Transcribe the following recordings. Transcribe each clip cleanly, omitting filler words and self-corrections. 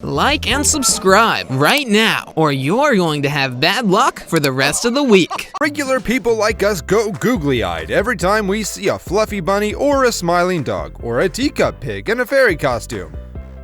like and subscribe right now, or you're going to have bad luck for the rest of the week. Regular people like us go googly-eyed every time we see a fluffy bunny or a smiling dog or a teacup pig in a fairy costume.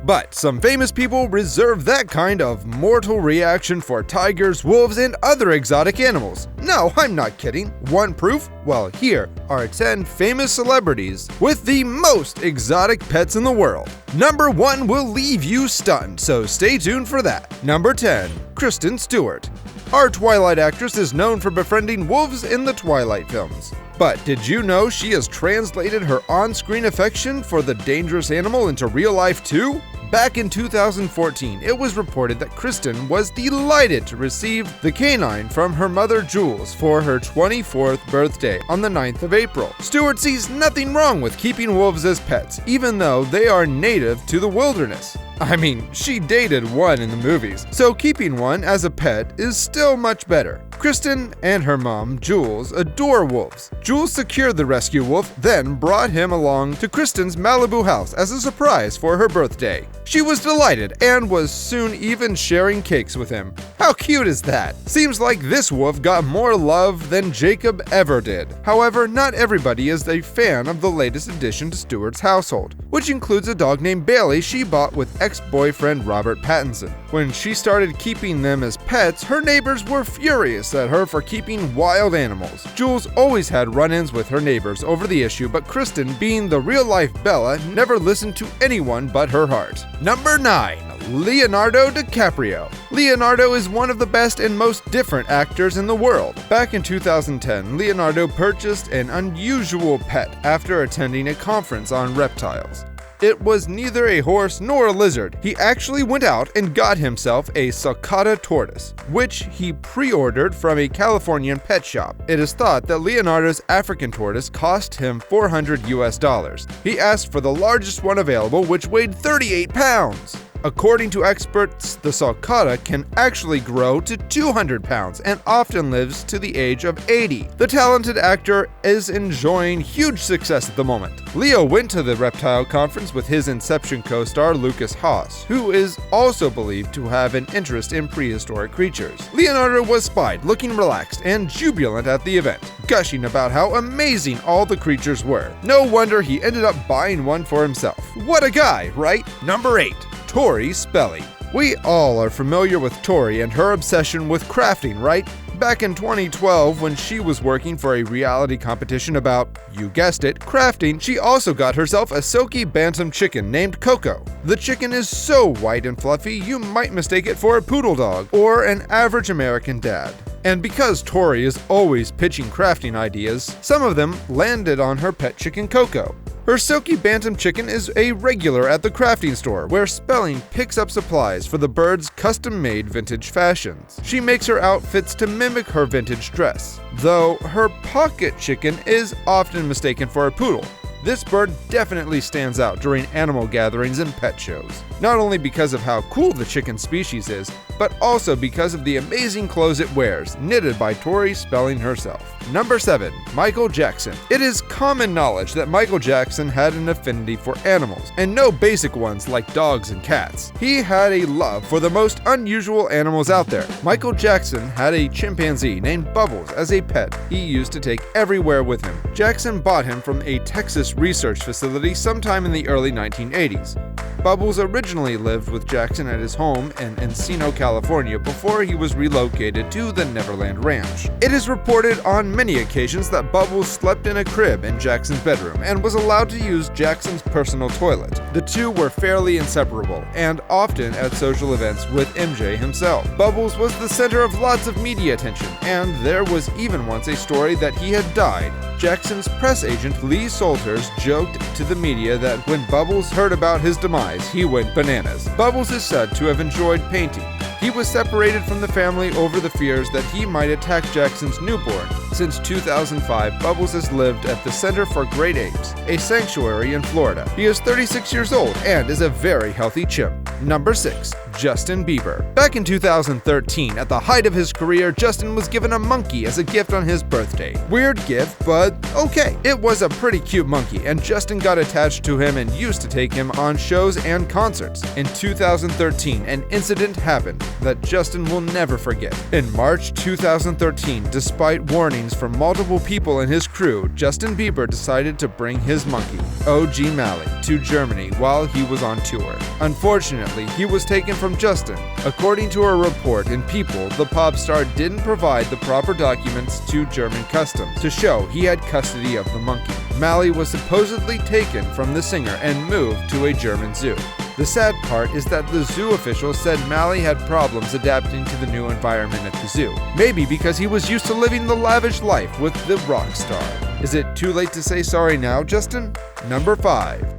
But some famous people reserve that kind of mortal reaction for tigers, wolves, and other exotic animals. No, I'm not kidding. Want proof? Well, here are 10 famous celebrities with the most exotic pets in the world. Number 1 will leave you stunned, so stay tuned for that. Number 10, Kristen Stewart. Our Twilight actress is known for befriending wolves in the Twilight films. But did you know she has translated her on-screen affection for the dangerous animal into real life too? Back in 2014, it was reported that Kristen was delighted to receive the canine from her mother Jules for her 24th birthday on the 9th of April. Stewart sees nothing wrong with keeping wolves as pets, even though they are native to the wilderness. I mean, she dated one in the movies, so keeping one as a pet is still much better. Kristen and her mom, Jules, adore wolves. Jules secured the rescue wolf, then brought him along to Kristen's Malibu house as a surprise for her birthday. She was delighted and was soon even sharing cakes with him. How cute is that? Seems like this wolf got more love than Jacob ever did. However, not everybody is a fan of the latest addition to Stewart's household, which includes a dog named Bailey she bought with ex-boyfriend Robert Pattinson. When she started keeping them as pets, her neighbors were furious at her for keeping wild animals. Jules always had run-ins with her neighbors over the issue, but Kristen, being the real-life Bella, never listened to anyone but her heart. Number 9. Leonardo DiCaprio. Leonardo is one of the best and most different actors in the world. Back in 2010, Leonardo purchased an unusual pet after attending a conference on reptiles. It was neither a horse nor a lizard. He actually went out and got himself a sulcata tortoise, which he pre-ordered from a Californian pet shop. It is thought that Leonardo's African tortoise cost him $400 US. He asked for the largest one available, which weighed 38 pounds. According to experts, the sulcata can actually grow to 200 pounds and often lives to the age of 80. The talented actor is enjoying huge success at the moment. Leo went to the reptile conference with his Inception co-star Lucas Haas, who is also believed to have an interest in prehistoric creatures. Leonardo was spied, looking relaxed and jubilant at the event, gushing about how amazing all the creatures were. No wonder he ended up buying one for himself. What a guy, right? Number 8. Tori Spelling. We all are familiar with Tori and her obsession with crafting, right? Back in 2012, when she was working for a reality competition about, you guessed it, crafting, she also got herself a silky bantam chicken named Coco. The chicken is so white and fluffy, you might mistake it for a poodle dog or an average American dad. And because Tori is always pitching crafting ideas, some of them landed on her pet chicken Coco. Her silky bantam chicken is a regular at the crafting store, where Spelling picks up supplies for the bird's custom-made vintage fashions. She makes her outfits to mimic her vintage dress, though her pocket chicken is often mistaken for a poodle. This bird definitely stands out during animal gatherings and pet shows, not only because of how cool the chicken species is, but also because of the amazing clothes it wears, knitted by Tori Spelling herself. Number 7. Michael Jackson. It is common knowledge that Michael Jackson had an affinity for animals, and no basic ones like dogs and cats. He had a love for the most unusual animals out there. Michael Jackson had a chimpanzee named Bubbles as a pet he used to take everywhere with him. Jackson bought him from a Texas research facility sometime in the early 1980s. Bubbles originally lived with Jackson at his home in Encino, California before he was relocated to the Neverland Ranch. It is reported on many occasions that Bubbles slept in a crib in Jackson's bedroom and was allowed to use Jackson's personal toilet. The two were fairly inseparable and often at social events with MJ himself. Bubbles was the center of lots of media attention, and there was even once a story that he had died. Jackson's press agent Lee Salters joked to the media that when Bubbles heard about his demise, he went bananas. Bubbles is said to have enjoyed painting. He was separated from the family over the fears that he might attack Jackson's newborn. Since 2005, Bubbles has lived at the Center for Great Apes, a sanctuary in Florida. He is 36 years old and is a very healthy chimp. Number 6. Justin Bieber. Back in 2013, at the height of his career, Justin was given a monkey as a gift on his birthday. Weird gift, but okay. It was a pretty cute monkey, and Justin got attached to him and used to take him on shows and concerts. In 2013, an incident happened that Justin will never forget. In March 2013, despite warnings from multiple people in his crew, Justin Bieber decided to bring his monkey, OG Mally, to Germany while he was on tour. Unfortunately, he was taken from Justin. According to a report in People, the pop star didn't provide the proper documents to German customs to show he had custody of the monkey. Mally was supposedly taken from the singer and moved to a German zoo. The sad part is that the zoo officials said Mally had problems adapting to the new environment at the zoo. Maybe because he was used to living the lavish life with the rock star. Is it too late to say sorry now, Justin? Number 5.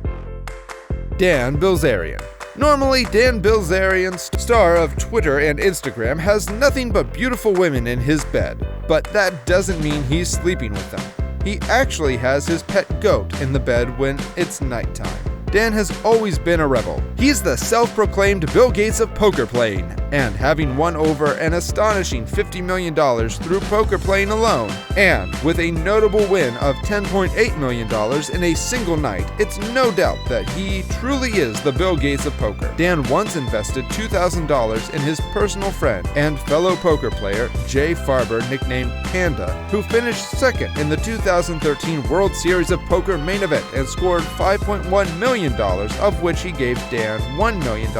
Dan Bilzerian. Normally, Dan Bilzerian, star of Twitter and Instagram, has nothing but beautiful women in his bed. But that doesn't mean he's sleeping with them. He actually has his pet goat in the bed when it's nighttime. Dan has always been a rebel. He's the self-proclaimed Bill Gates of poker playing, and having won over an astonishing $50 million through poker playing alone, and with a notable win of $10.8 million in a single night, it's no doubt that he truly is the Bill Gates of poker. Dan once invested $2,000 in his personal friend and fellow poker player, Jay Farber, nicknamed Panda, who finished second in the 2013 World Series of Poker main event and scored $5.1 million, of which he gave Dan $1 million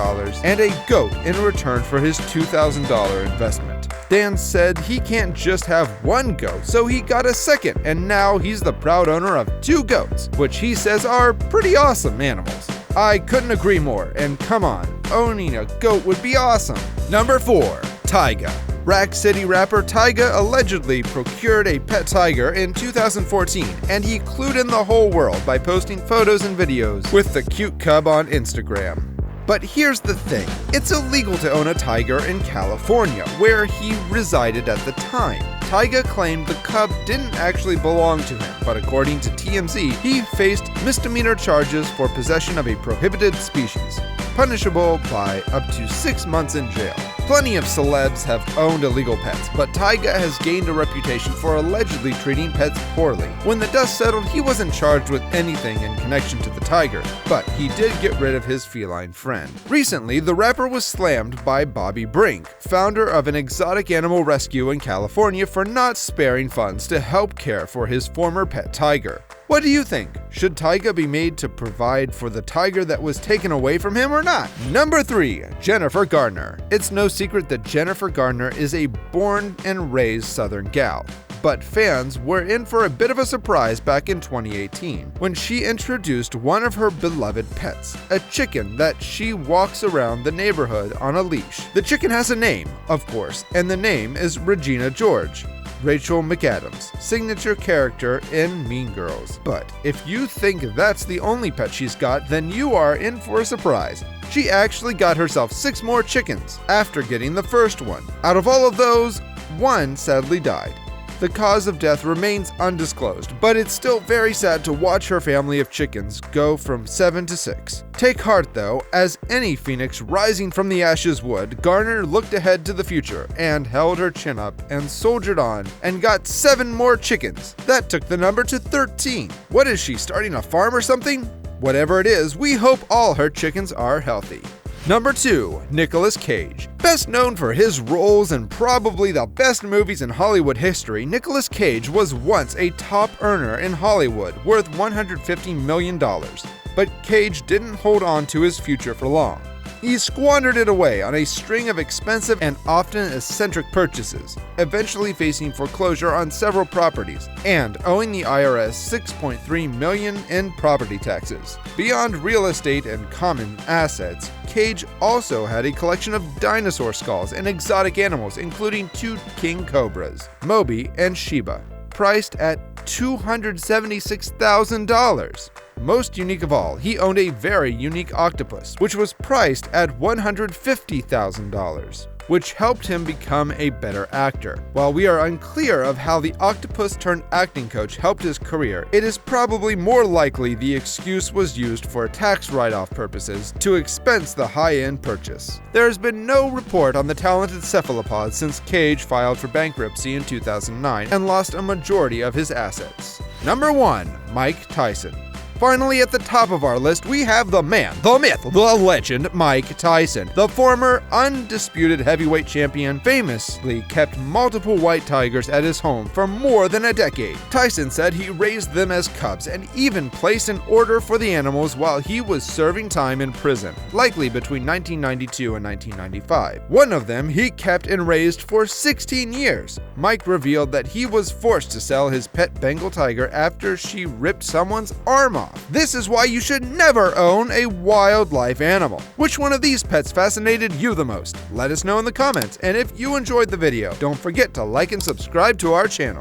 and a goat in return for his $2,000 investment. Dan said he can't just have one goat, so he got a second, and now he's the proud owner of 2 goats, which he says are pretty awesome animals. I couldn't agree more, and come on, owning a goat would be awesome. Number 4. Tyga. Rack City rapper Tyga allegedly procured a pet tiger in 2014, and he clued in the whole world by posting photos and videos with the cute cub on Instagram. But here's the thing, it's illegal to own a tiger in California, where he resided at the time. Tyga claimed the cub didn't actually belong to him, but according to TMZ, he faced misdemeanor charges for possession of a prohibited species, punishable by up to 6 months in jail. Plenty of celebs have owned illegal pets, but Tyga has gained a reputation for allegedly treating pets poorly. When the dust settled, he wasn't charged with anything in connection to the tiger, but he did get rid of his feline friend. Recently, the rapper was slammed by Bobby Brink, founder of an exotic animal rescue in California, for not sparing funds to help care for his former pet tiger. What do you think? Should Tyga be made to provide for the tiger that was taken away from him or not? Number 3. Jennifer Garner. It's no secret that Jennifer Garner is a born and raised Southern gal. But fans were in for a bit of a surprise back in 2018 when she introduced one of her beloved pets, a chicken that she walks around the neighborhood on a leash. The chicken has a name, of course, and the name is Regina George, Rachel McAdams' signature character in Mean Girls. But if you think that's the only pet she's got, then you are in for a surprise. She actually got herself 6 more chickens after getting the first one. Out of all of those, 1 sadly died. The cause of death remains undisclosed, but it's still very sad to watch her family of chickens go from 7 to 6. Take heart though, as any phoenix rising from the ashes would, Garner looked ahead to the future and held her chin up and soldiered on and got 7 more chickens. That took the number to 13. What is she, starting a farm or something? Whatever it is, we hope all her chickens are healthy. Number 2. Nicolas Cage. Best known for his roles in probably the best movies in Hollywood history, Nicolas Cage was once a top earner in Hollywood, worth $150 million. But Cage didn't hold on to his future for long. He squandered it away on a string of expensive and often eccentric purchases, eventually facing foreclosure on several properties and owing the IRS $6.3 million in property taxes. Beyond real estate and common assets, Cage also had a collection of dinosaur skulls and exotic animals, including 2 king cobras, Moby and Sheba, priced at $276,000. Most unique of all, he owned a very unique octopus, which was priced at $150,000. which helped him become a better actor. While we are unclear of how the octopus-turned-acting coach helped his career, it is probably more likely the excuse was used for tax write-off purposes to expense the high-end purchase. There has been no report on the talented cephalopod since Cage filed for bankruptcy in 2009 and lost a majority of his assets. Number 1. Mike Tyson. Finally, at the top of our list, we have the man, the myth, the legend, Mike Tyson. The former undisputed heavyweight champion famously kept multiple white tigers at his home for more than a decade. Tyson said he raised them as cubs and even placed an order for the animals while he was serving time in prison, likely between 1992 and 1995. One of them he kept and raised for 16 years. Mike revealed that he was forced to sell his pet Bengal tiger after she ripped someone's arm off. This is why you should never own a wildlife animal. Which one of these pets fascinated you the most? Let us know in the comments, and if you enjoyed the video, don't forget to like and subscribe to our channel.